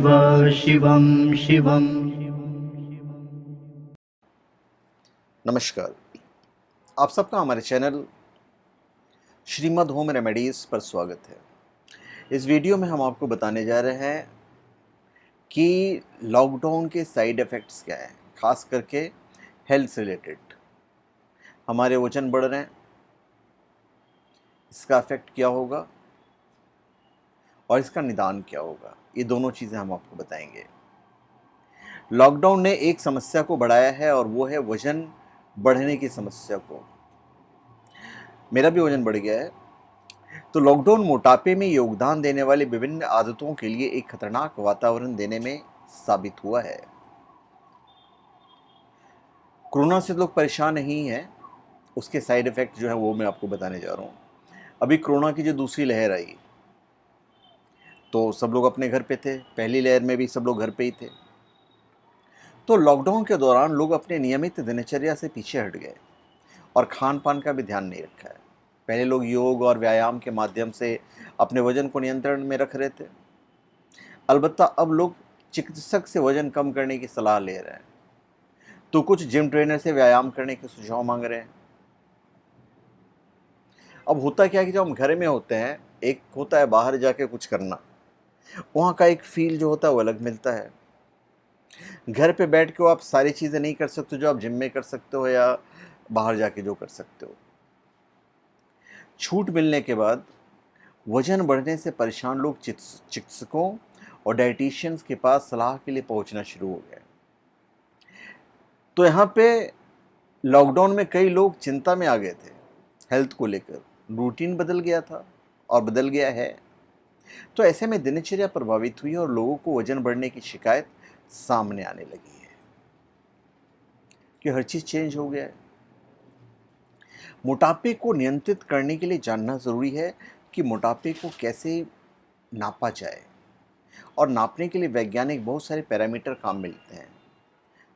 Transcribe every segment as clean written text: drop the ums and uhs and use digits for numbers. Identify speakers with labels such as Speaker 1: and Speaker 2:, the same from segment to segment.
Speaker 1: शिवं शिवं।
Speaker 2: नमस्कार। आप सबका हमारे चैनल श्रीमद् होम रेमेडीज़ पर स्वागत है। इस वीडियो में हम आपको बताने जा रहे हैं कि लॉकडाउन के साइड इफ़ेक्ट्स क्या हैं, ख़ास करके हेल्थ से रिलेटेड। हमारे वज़न बढ़ रहे हैं, इसका इफ़ेक्ट क्या होगा और इसका निदान क्या होगा, ये दोनों चीज़ें हम आपको बताएंगे। लॉकडाउन ने एक समस्या को बढ़ाया है और वो है वज़न बढ़ने की समस्या को। मेरा भी वज़न बढ़ गया है। तो लॉकडाउन मोटापे में योगदान देने वाले विभिन्न आदतों के लिए एक खतरनाक वातावरण देने में साबित हुआ है। कोरोना से लोग परेशान नहीं हैं, उसके साइड इफ़ेक्ट जो है वो मैं आपको बताने जा रहा हूँ। अभी कोरोना की जो दूसरी लहर आई, तो सब लोग अपने घर पे थे। पहली लहर में भी सब लोग घर पे ही थे। तो लॉकडाउन के दौरान लोग अपने नियमित दिनचर्या से पीछे हट गए और खान पान का भी ध्यान नहीं रखा है। पहले लोग योग और व्यायाम के माध्यम से अपने वजन को नियंत्रण में रख रहे थे। अलबत्ता अब लोग चिकित्सक से वजन कम करने की सलाह ले रहे हैं, तो कुछ जिम ट्रेनर से व्यायाम करने के सुझाव मांग रहे हैं। अब होता क्या है कि जब हम घर में होते हैं, एक होता है बाहर जाके कुछ करना, वहाँ का एक फील जो होता है वो अलग मिलता है। घर पे बैठ के वो आप सारी चीज़ें नहीं कर सकते जो आप जिम में कर सकते हो या बाहर जाके जो कर सकते हो। छूट मिलने के बाद वजन बढ़ने से परेशान लोग चिकित्सकों और डाइटिशियंस के पास सलाह के लिए पहुंचना शुरू हो गए। तो यहाँ पे लॉकडाउन में कई लोग चिंता में आ गए थे हेल्थ को लेकर। रूटीन बदल गया था और बदल गया है। तो ऐसे में दिनचर्या प्रभावित हुई और लोगों को वजन बढ़ने की शिकायत सामने आने लगी है कि हर चीज़ चेंज हो गया है। मोटापे को नियंत्रित करने के लिए जानना ज़रूरी है कि मोटापे को कैसे नापा जाए। और नापने के लिए वैज्ञानिक बहुत सारे पैरामीटर काम मिलते हैं,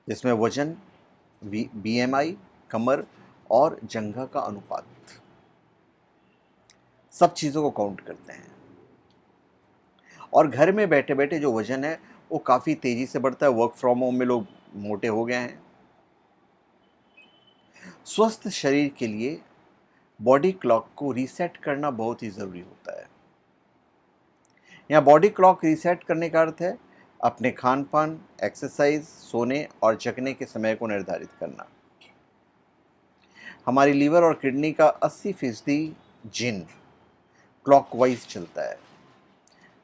Speaker 2: जिसमें वजन, बीएमआई, कमर और जंघा का अनुपात, सब चीज़ों को काउंट करते हैं। और घर में बैठे बैठे जो वजन है वो काफ़ी तेज़ी से बढ़ता है। वर्क फ्रॉम होम में लोग मोटे हो गए हैं। स्वस्थ शरीर के लिए बॉडी क्लॉक को रीसेट करना बहुत ही ज़रूरी होता है। यहाँ बॉडी क्लॉक रीसेट करने का अर्थ है अपने खान पान, एक्सरसाइज, सोने और जगने के समय को निर्धारित करना। हमारी लीवर और किडनी का 80% जिन क्लॉकवाइज चलता है।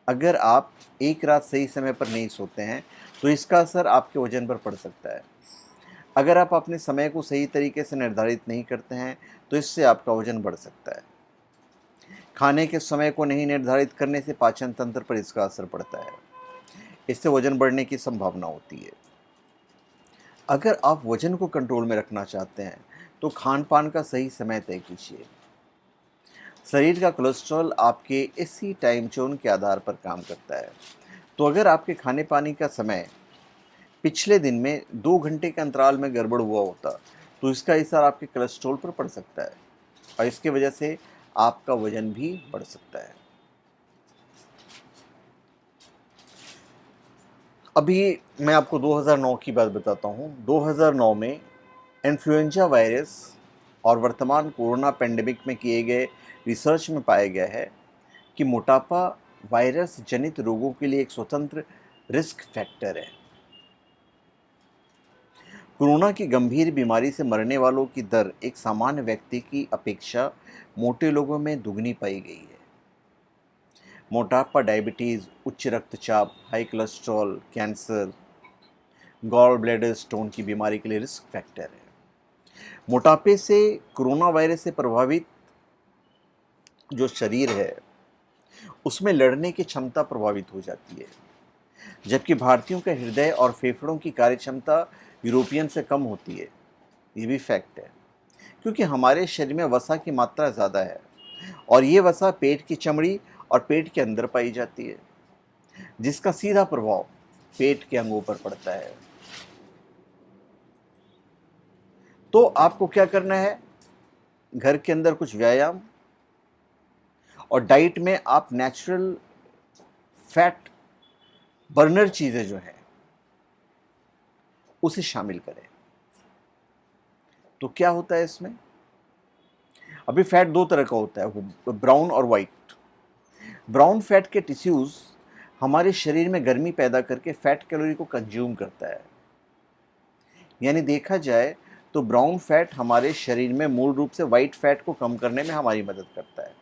Speaker 2: अगर आप एक रात सही समय पर नहीं सोते हैं तो इसका असर आपके वजन पर पड़ सकता है। अगर आप अपने समय को सही तरीके से निर्धारित नहीं करते हैं तो इससे आपका वजन बढ़ सकता है। खाने के समय को नहीं निर्धारित करने से पाचन तंत्र पर इसका असर पड़ता है। इससे वजन बढ़ने की संभावना होती है। अगर आप वजन को कंट्रोल में रखना चाहते हैं तो खान पान का सही समय तय कीजिए। शरीर का कोलेस्ट्रॉल आपके इसी टाइम जोन के आधार पर काम करता है। तो अगर आपके खाने पानी का समय पिछले दिन में 2 घंटे के अंतराल में गड़बड़ हुआ होता तो इसका असर आपके कोलेस्ट्रॉल पर पड़ सकता है और इसकी वजह से आपका वजन भी बढ़ सकता है। अभी मैं आपको 2009 की बात बताता हूँ। 2009 में इन्फ्लुएंजा वायरस और वर्तमान कोरोना पेंडेमिक में किए गए रिसर्च में पाया गया है कि मोटापा वायरस जनित रोगों के लिए एक स्वतंत्र रिस्क फैक्टर है। कोरोना की गंभीर बीमारी से मरने वालों की दर एक सामान्य व्यक्ति की अपेक्षा मोटे लोगों में दुगनी पाई गई है। मोटापा डायबिटीज़, उच्च रक्तचाप, high cholesterol, cancer, gall bladder stone की बीमारी के लिए रिस्क फैक्टर है। मोटापे से कोरोना वायरस से प्रभावित जो शरीर है उसमें लड़ने की क्षमता प्रभावित हो जाती है, जबकि भारतीयों के हृदय और फेफड़ों की कार्यक्षमता यूरोपियन से कम होती है। ये भी फैक्ट है, क्योंकि हमारे शरीर में वसा की मात्रा ज़्यादा है और ये वसा पेट की चमड़ी और पेट के अंदर पाई जाती है, जिसका सीधा प्रभाव पेट के अंगों पर पड़ता है। तो आपको क्या करना है, घर के अंदर कुछ व्यायाम और डाइट में आप नेचुरल फैट बर्नर चीज़ें जो हैं उसे शामिल करें। तो क्या होता है इसमें? अभी फैट दो तरह का होता है, ब्राउन और वाइट। ब्राउन फैट के टिश्यूज़ हमारे शरीर में गर्मी पैदा करके फैट कैलोरी को कंज्यूम करता है। यानी देखा जाए तो ब्राउन फैट हमारे शरीर में मूल रूप से वाइट फैट को कम करने में हमारी मदद करता है।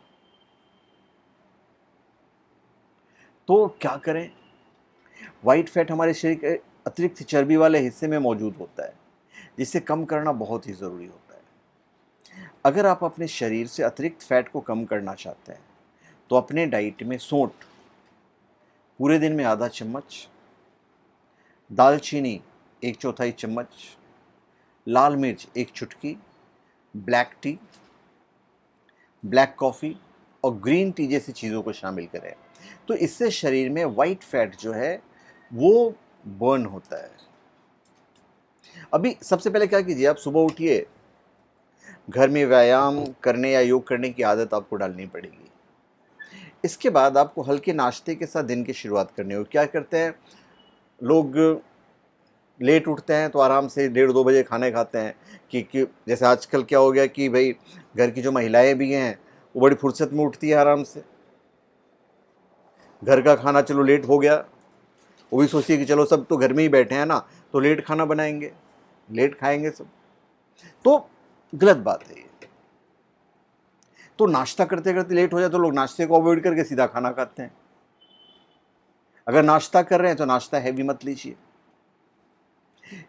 Speaker 2: तो क्या करें? वाइट फैट हमारे शरीर के अतिरिक्त चर्बी वाले हिस्से में मौजूद होता है, जिसे कम करना बहुत ही ज़रूरी होता है। अगर आप अपने शरीर से अतिरिक्त फैट को कम करना चाहते हैं तो अपने डाइट में सौंठ पूरे दिन में आधा चम्मच, दालचीनी 1/4 चम्मच, लाल मिर्च 1 चुटकी, ब्लैक टी, ब्लैक कॉफ़ी और ग्रीन टी जैसी चीज़ों को शामिल करें। तो इससे शरीर में वाइट फैट जो है वो बर्न होता है। अभी सबसे पहले क्या कीजिए, आप सुबह उठिए, घर में व्यायाम करने या योग करने की आदत आपको डालनी पड़ेगी। इसके बाद आपको हल्के नाश्ते के साथ दिन की शुरुआत करनी होगी। क्या करते हैं लोग, लेट उठते हैं तो आराम से 1:30-2 बजे खाने खाते हैं कि जैसे आजकल क्या हो गया कि भाई घर की जो महिलाएं भी हैं वो बड़ी फुर्सत में उठती है आराम से। घर का खाना चलो लेट हो गया, वो भी सोचिए कि चलो सब तो घर में ही बैठे हैं ना, तो लेट खाना बनाएंगे, लेट खाएंगे सब। तो गलत बात है ये। तो नाश्ता करते करते लेट हो जाए तो लोग नाश्ते को अवॉइड करके सीधा खाना खाते हैं। अगर नाश्ता कर रहे हैं तो नाश्ता हैवी मत लीजिए।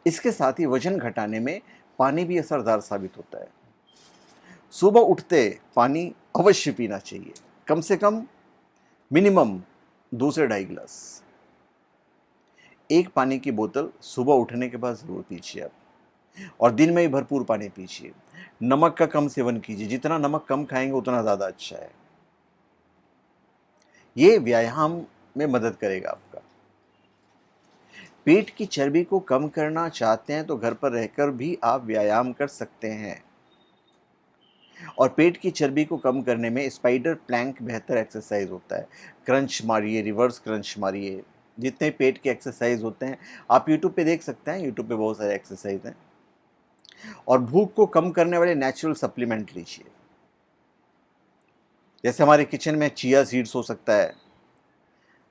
Speaker 2: इसके साथ ही वजन घटाने में पानी भी असरदार साबित होता है। सुबह उठते पानी अवश्य पीना चाहिए, कम से कम मिनिमम 2 से 2.5 गिलास। एक पानी की बोतल सुबह उठने के बाद ज़रूर पीजिए आप, और दिन में ही भरपूर पानी पीजिए। नमक का कम सेवन कीजिए, जितना नमक कम खाएंगे उतना ज़्यादा अच्छा है। ये व्यायाम में मदद करेगा आपका। पेट की चर्बी को कम करना चाहते हैं तो घर पर रहकर भी आप व्यायाम कर सकते हैं। और पेट की चर्बी को कम करने में स्पाइडर प्लैंक बेहतर एक्सरसाइज होता है। क्रंच मारिए, रिवर्स क्रंच मारिए, जितने पेट के एक्सरसाइज होते हैं आप यूट्यूब पे देख सकते हैं। यूट्यूब पे बहुत सारे एक्सरसाइज हैं। और भूख को कम करने वाले नेचुरल सप्लीमेंट लीजिए। जैसे हमारे किचन में चिया सीड्स हो सकता है,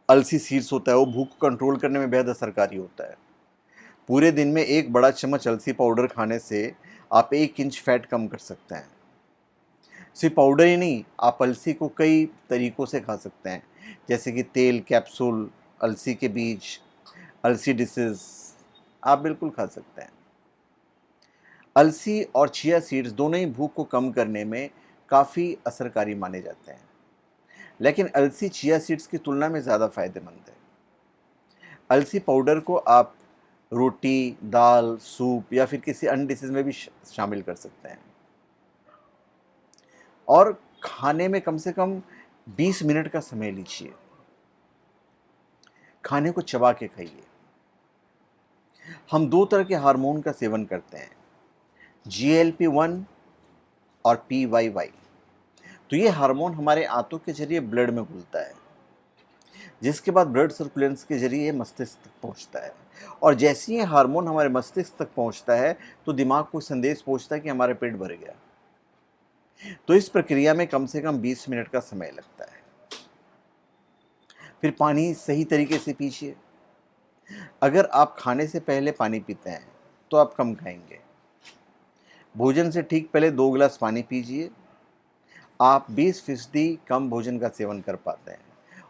Speaker 2: अलसी सीड्स होता है, वो भूख को कंट्रोल करने में बेहद असरकारी होता है। पूरे दिन में 1 बड़ा चम्मच अलसी पाउडर खाने से आप 1 इंच फैट कम कर सकते हैं। सिर्फ पाउडर ही नहीं, आप अलसी को कई तरीक़ों से खा सकते हैं, जैसे कि तेल, कैप्सूल, अलसी के बीज, अलसी डिसेस, आप बिल्कुल खा सकते हैं। अलसी और चिया सीड्स दोनों ही भूख को कम करने में काफ़ी असरकारी माने जाते हैं, लेकिन अलसी चिया सीड्स की तुलना में ज़्यादा फ़ायदेमंद है। अलसी पाउडर को आप रोटी, दाल, सूप या फिर किसी अन्य डिशेज़ में भी शामिल कर सकते हैं। और खाने में कम से कम 20 मिनट का समय लीजिए। खाने को चबा के खाइए। हम 2 तरह के हार्मोन का सेवन करते हैं, GLP-1 और PYY। तो ये हार्मोन हमारे आंतों के जरिए ब्लड में घुलता है, जिसके बाद ब्लड सर्कुलेंस के जरिए मस्तिष्क तक पहुंचता है। और जैसे ही ये हार्मोन हमारे मस्तिष्क तक पहुंचता है तो दिमाग को संदेश पहुंचता है कि हमारा पेट भर गया। तो इस प्रक्रिया में कम से कम 20 मिनट का समय लगता है। फिर पानी सही तरीके से पीजिए। अगर आप खाने से पहले पानी पीते हैं तो आप कम खाएंगे। भोजन से ठीक पहले 2 गिलास पानी पीजिए। आप 20% कम भोजन का सेवन कर पाते हैं,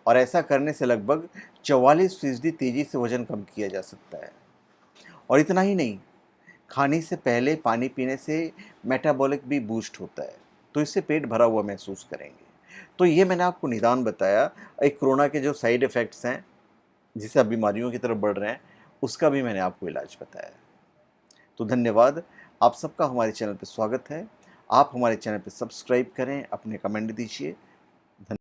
Speaker 2: और ऐसा करने से लगभग 44% तेज़ी से वज़न कम किया जा सकता है। और इतना ही नहीं, खाने से पहले पानी पीने से मेटाबॉलिक भी बूस्ट होता है, तो इससे पेट भरा हुआ महसूस करेंगे। तो ये मैंने आपको निदान बताया। एक कोरोना के जो साइड इफ़ेक्ट्स हैं, जिससे आप बीमारियों की तरफ बढ़ रहे हैं, उसका भी मैंने आपको इलाज बताया। तो धन्यवाद। आप सबका हमारे चैनल पे स्वागत है। आप हमारे चैनल पे सब्सक्राइब करें, अपने कमेंट दीजिए।